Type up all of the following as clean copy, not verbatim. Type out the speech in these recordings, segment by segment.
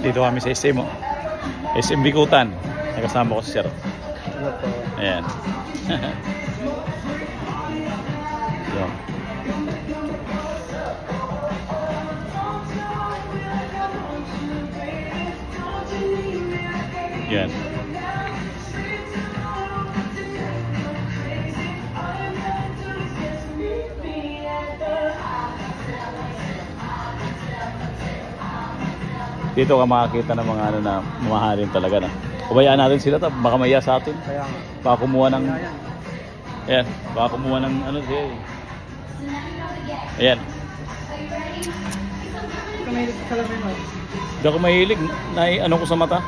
Dito kami sa SM, oh. SM Bikutan. Nakasama ko si Sir. Ayan. So. Yan. Dito ka makakita ng mga ano na mamahalin talaga na. Kubayaan natin sila, baka maya sa atin. Baka kumuha ng... Ayan, baka kumuha ng ano siya eh. Ayan. Hindi ako mahilig. Ano ko sa mata.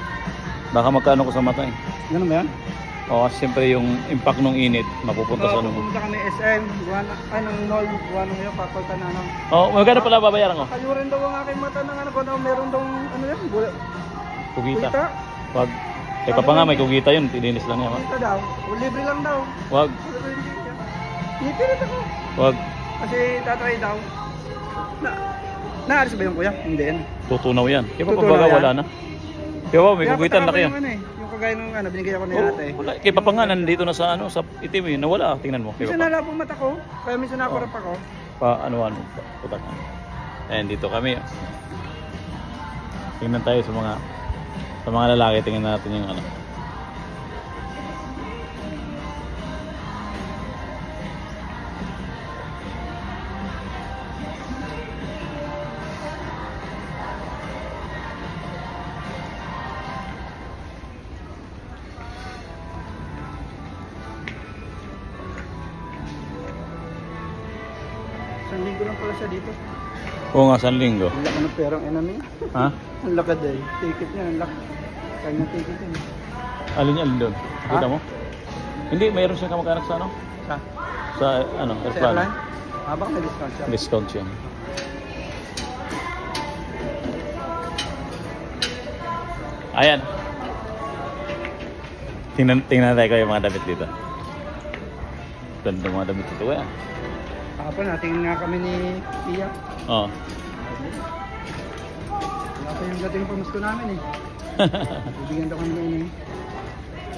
Baka magkano ko sa mata eh. Ganun ba yan? Oo, kasi siyempre yung impact ng init mapupunta sa loob. Pupunta kami SM, ng mall, buwan nyo, papunta na ano. Oo, magkano pala babayaran ko? Kayo rin daw ang aking mata ng ano, kung meron daw ano yan, Kugita. Wag. Teka pa nga, may kugita yun, tininis lang niya. Kugita daw, o libre lang daw. Wag. Ipilit ako. Wag. Kasi tatry daw. Naalis ba yung kuya? Hindi yan. Tutunaw yan. Kaya pa Tutunaw pagbaga yan? wala na. Kaya pa, may kugitan laki yan. Yung kagaya nung ano, binigay ako ni Oh, ate. wala. Kaya pa nga, nandito na sa ano, sa itim eh. Nawala, tingnan mo. Minsan nala po mata ko, kaya minsan nakurap ako. Ano, putak. Ayan, dito kami. Tingnan tayo sa mga lalaki, tingnan natin yung ano. Isang linggo lang pala siya dito. Oo nga, San Linggo. Ang laki ng perang enemy. Ha? Ang lakad eh. Ticket niya, ang laki. Kanyang ticket yun. Alin doon? Nakita mo? Hindi, mayroon siyang kamag-anak sa ano? Sa ano, Sa airplane. airline? Baka may discount siya. Discount siya. Ayan. Tingnan tayo yung mga damit dito. Ganda mga damit dito. Kaya. Kapag natingin nga kami ni Pia. Oo. Wala pa yung dating pamasko namin eh. Bibigyan daw kami ngayon eh.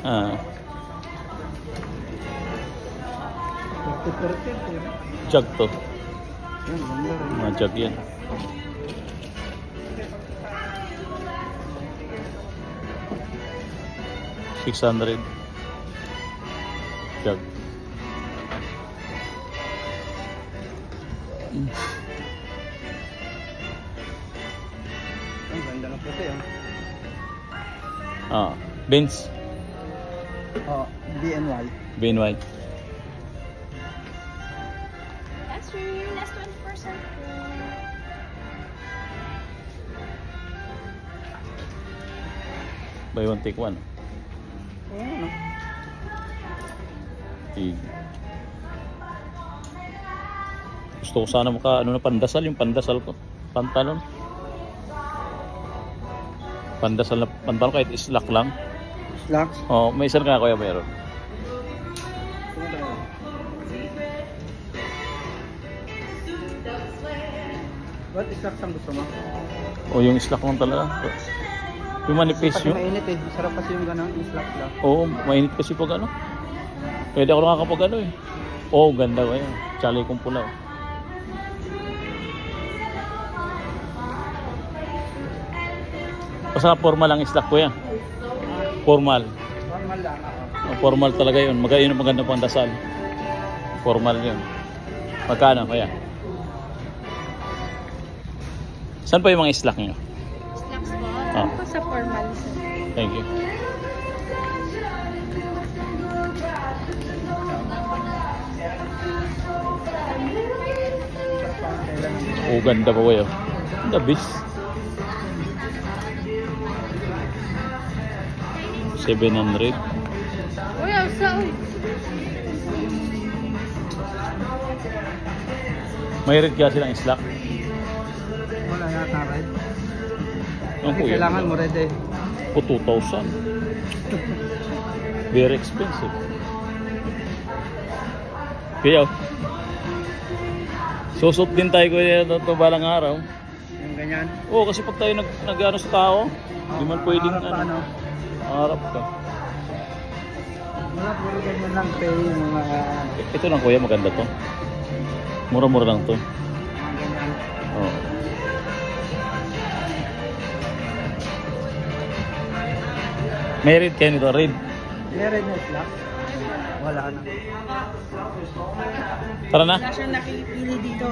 Ah. 40% eh. Jug to. Yan, ganda rin. Mga jug yan. $600. Jug. Ang ganda ng puti ah. Ah, Benz. Oh, BNY. BNY. That's true. Last 20%. Buy one, take one. Oo, ano? Gusto ko sana ano na pandasal, yung pandasal ko. Pantalon. Pandasal na pantalon kahit islak lang. Slacks? Oh, may isang ka kuya mayroon. Ba't slacks ang gusto mo? O yung islak lang talaga. Yung manipis Kasi yun. mainit eh. Masarap kasi yung gano'n, yung slacks lang. Oo, mainit kasi pag ano. Pwede ako nakakapag ano eh. Oo, ganda ko yan. Tsali kong pula. Oh. Basta formal lang islak ko yan. Formal. Normal lang ako. Formal talaga yun. Yun ang maganda pang dasal. Formal yun. Magkano kaya? Saan pa yung mga islak nyo? Slacks po. Ah. Ako sa formal. Thank you. Oh, ganda pa kayo. The best. 700. Uy, asa. May red ka silang islak. Wala yata red. Ang Kasi kailangan mo red eh. O 2,000. Very expensive. Kaya susot din tayo ko ito balang araw. Yung ganyan. Oo, kasi pag tayo nag-ano sa tao, hindi man pwedeng Harap pa, ano. Harap ka. Wala, puro ganyan lang pay yung mga Ito lang kuya, maganda to. Mura-mura lang to. ganyan. Oo. May red kayo nito, red. Meron na slack. Wala na. Tara na. Wala siyang nakikipili dito.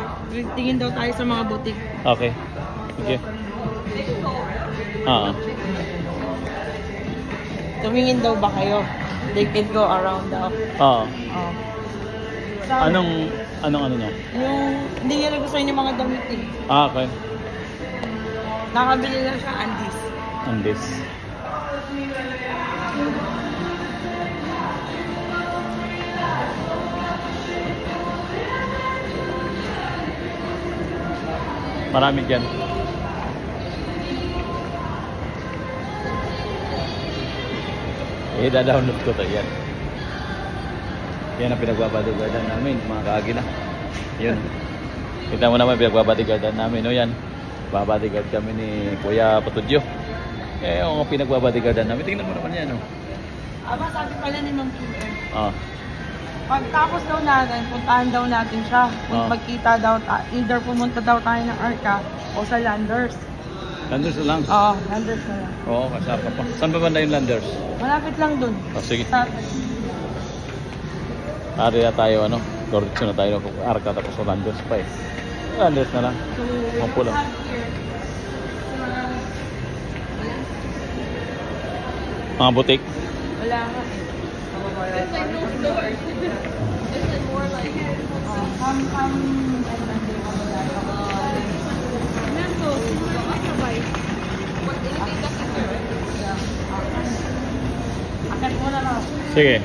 Tingin daw tayo sa mga butik. Okay. Sige. Ah. Tumingin daw ba kayo? They can go around daw. Oo. Oh. So, Anong ano niya? yung hindi niya nagustuhan yung mga damit eh. Ah, okay. Nakabili lang siya Andes. And this. Marami dyan. Da-download ko to yan. Yan ang pinagbabodyguardan namin, mga kaagina. Yun. Kita mo naman pinagbabodyguardan namin, no yan. Babodyguard kami ni Kuya Patudyo. Eh, yung pinagbabodyguardan namin, tingnan mo naman yan, no. Aba, sabi pala ni Ma'am Kim, Ah. pagtapos daw natin, puntahan daw natin siya. Kung Ah. magkita daw, either pumunta daw tayo ng Arca o sa Landers. Landers na lang. Oo, Landers na lang. Oo, kasama pa. Saan ba banda yung Landers? Malapit lang dun. Oh, sige. Sa, Ari na tayo, ano? Diretso na tayo. Arca tapos sa Landers pa eh. Landers na lang. so, Ang pula. have here, Mga butik. wala nga eh. It's like no stores. It's like more like Mango. Otherwise, what anything that's in there. Akit mo na lang. Sige.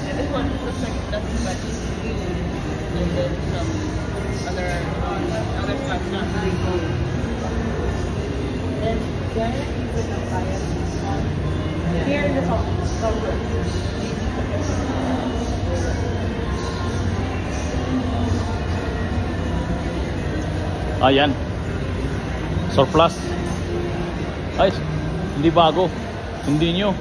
This one looks like it doesn't but and then some other stuff not really gold. Then there is a fire. Here in the top. Ayan. Surplus. Ay, hindi bago. Hindi nyo.